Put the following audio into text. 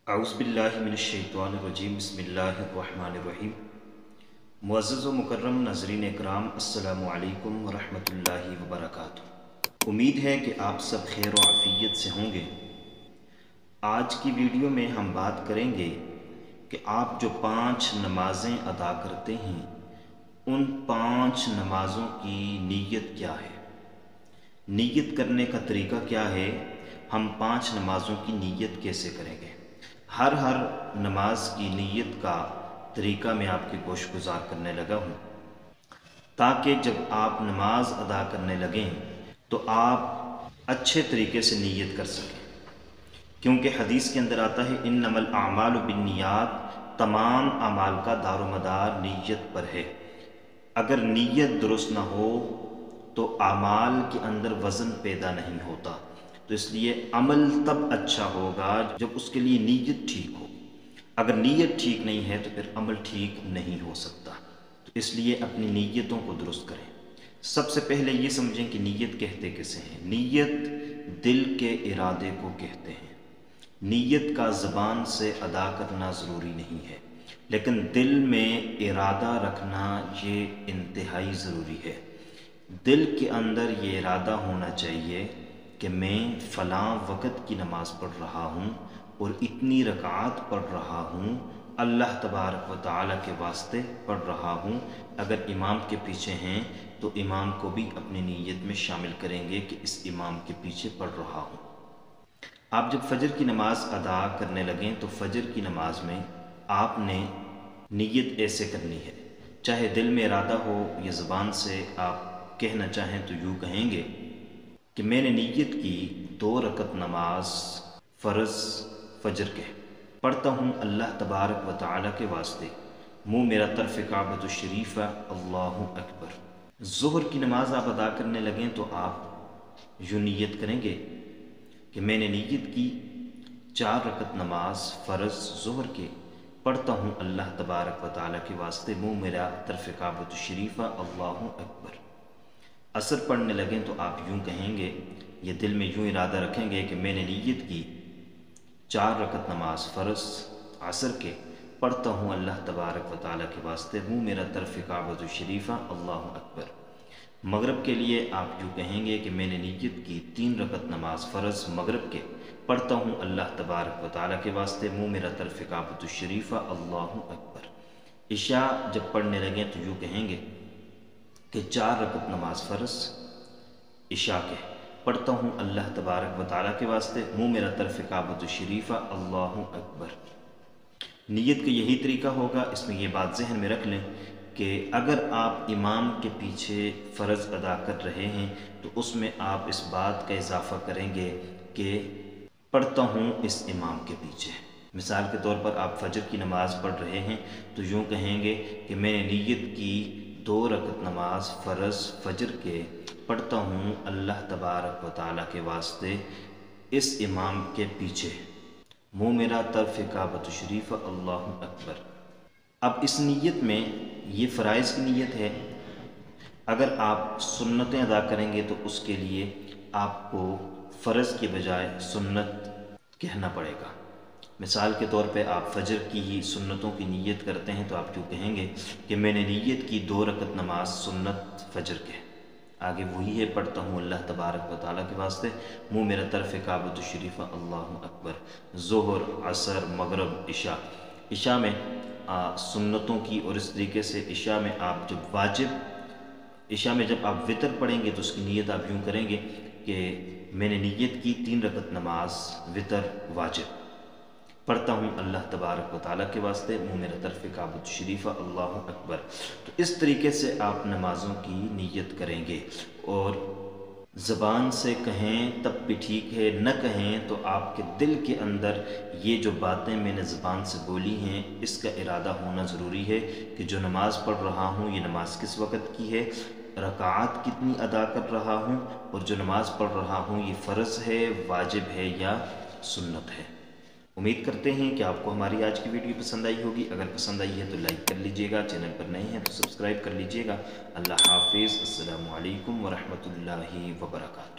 औज़ुबिल्लाहिमिनश्शैतानिर्रजीम बिस्मिल्लाहिर्रहमानिर्रहीम। मुअज़्ज़ज़ व मुकर्रम नाज़रीन इकराम, अस्सलामु अलैकुम व रहमतुल्लाहि व बरकातुहू। उम्मीद है कि आप सब खैर व आफ़ियत से होंगे। आज की वीडियो में हम बात करेंगे कि आप जो 5 नमाज़ें अदा करते हैं उन 5 नमाज़ों की नीयत क्या है, नीयत करने का तरीका क्या है, हम 5 नमाज़ों की नीयत कैसे करेंगे। हर नमाज की नीयत का तरीका मैं आपके गोशगुजार करने लगा हूँ, ताकि जब आप नमाज अदा करने लगें तो आप अच्छे तरीके से नीयत कर सकें। क्योंकि हदीस के अंदर आता है इन्नमल आमालु बिन्नियात, तमाम अमाल का दारोमदार नीयत पर है। अगर नीयत दुरुस्त न हो तो अमाल के अंदर वज़न पैदा नहीं होता। तो इसलिए अमल तब अच्छा होगा जब उसके लिए नीयत ठीक हो। अगर नीयत ठीक नहीं है तो फिर अमल ठीक नहीं हो सकता। तो इसलिए अपनी नीयतों को दुरुस्त करें। सबसे पहले ये समझें कि नीयत कहते किसे हैं। नीयत दिल के इरादे को कहते हैं। नीयत का ज़बान से अदा करना ज़रूरी नहीं है, लेकिन दिल में इरादा रखना ये इंतहाई ज़रूरी है। दिल के अंदर ये इरादा होना चाहिए कि मैं फ़लाँ वक़्त की नमाज़ पढ़ रहा हूँ और इतनी रकात पढ़ रहा हूँ, अल्लाह तबारक व तआला के वास्ते पढ़ रहा हूँ। अगर इमाम के पीछे हैं तो इमाम को भी अपनी नीयत में शामिल करेंगे कि इस इमाम के पीछे पढ़ रहा हूँ। आप जब फ़जर की नमाज़ अदा करने लगें तो फ़जर की नमाज में आपने नीयत ऐसे करनी है, चाहे दिल में इरादा हो या ज़बान से आप कहना चाहें तो यूँ कहेंगे कि मैंने नीयत की 2 रकत नमाज फ़र्ज़ फ़जर के पढ़ता हूँ अल्लाह तबारक व तआला के वास्ते, मुँह मेरा तरफ़ काबतुश शरीफ़ा, अल्लाहु अकबर। ज़ुहर की नमाज़ आप अदा करने लगें तो आप यूँ नीयत करेंगे कि मैंने नीयत की 4 रकत नमाज फ़र्ज़ ज़ुहर के पढ़ता हूँ अल्लाह तबारक व तआला के वास्ते, मुँह मेरा तरफ़ काबतुश शरीफ़ा, अल्लाहु अकबर। असर पढ़ने लगें तो आप यूँ कहेंगे, ये दिल में यूँ इरादा रखेंगे कि मैंने नीयत की 4 रकत नमाज फ़र्ज़ असर के पढ़ता हूँ अल्लाह तबारक व तआला के वास्ते, मुँह मेरा तरफ़ काबतुश शरीफ़ा, अल्लाहु अकबर। मगरिब के लिए आप यूँ कहेंगे कि मैंने नीयत की 3 रकत नमाज फ़र्ज़ मगरिब के पढ़ता हूँ अल्लाह तबारक व तआला के वास्ते, मुँह मेरा तरफ़ काबतुश शरीफ़ा, अल्लाहु अकबर। इशा जब पढ़ने लगें तो यूँ कहेंगे कि 4 रकत नमाज फ़र्ज़ इशा के पढ़ता हूँ अल्लाह तबारक व तआला के वास्ते, मुँह मेरा तरफ़ काबतुश शरीफ़ा, अल्लाहु अकबर। नीयत का यही तरीका होगा। इसमें ये बात जहन में रख लें कि अगर आप इमाम के पीछे फ़र्ज़ अदा कर रहे हैं तो उसमें आप इस बात का इजाफ़ा करेंगे कि पढ़ता हूँ इस इमाम के पीछे। मिसाल के तौर पर आप फ़जर की नमाज़ पढ़ रहे हैं तो यूँ कहेंगे कि मैंने नीयत की 2 रकत नमाज फ़र्ज़ फ़जर के पढ़ता हूँ अल्लाह तबारक व तआला के वास्ते इस इमाम के पीछे, मुँह मेरा तरफ़ काबतुश शरीफ़ा, अल्लाहु अकबर। अब इस नीयत में ये फ़राइज़ की नीयत है। अगर आप सुन्नतें अदा करेंगे तो उसके लिए आपको फ़र्ज़ के बजाय सुन्नत कहना पड़ेगा। मिसाल के तौर पे आप फ़जर की ही सुन्नतों की नीयत करते हैं तो आप क्यों कहेंगे कि मैंने नीयत की 2 रकत नमाज सुन्नत फ़जर के, आगे वही है पढ़ता हूँ अल्लाह तबारक व तआला के वास्ते, मुँह मेरा तरफ़ काबतुश शरीफ़ा, अल्लाहु अकबर। ज़ुहर, असर, मगरिब, इशा में सुन्नतों की, और इस तरीके से इशा में आप जब वाजिब, इशा में जब आप वितर पढ़ेंगे तो उसकी नीयत आप यूँ करेंगे कि मैंने नीयत की 3 रकत नमाज वितर वाजिब पढ़ता हूँ अल्लाह तबारक व तआला के वास्ते, मुँह मेरा तरफ़ काबतुश शरीफ़ा, अल्लाहु अकबर। तो इस तरीके से आप नमाज़ों की नीयत करेंगे। और ज़बान से कहें तब भी ठीक है, न कहें तो आपके दिल के अंदर ये जो बातें मैंने ज़बान से बोली हैं इसका इरादा होना ज़रूरी है कि जो नमाज़ पढ़ रहा हूँ ये नमाज़ किस वक़्त की है, रकात कितनी अदा कर रहा हूँ, और जो नमाज़ पढ़ रहा हूँ ये फ़र्ज़ है, वाजिब है या सुन्नत है। उम्मीद करते हैं कि आपको हमारी आज की वीडियो पसंद आई होगी। अगर पसंद आई है तो लाइक कर लीजिएगा, चैनल पर नए हैं तो सब्सक्राइब कर लीजिएगा। अल्लाह हाफिज़। अस्सलामु अलैकुम व रहमतुल्लाहि व बरकातुहू।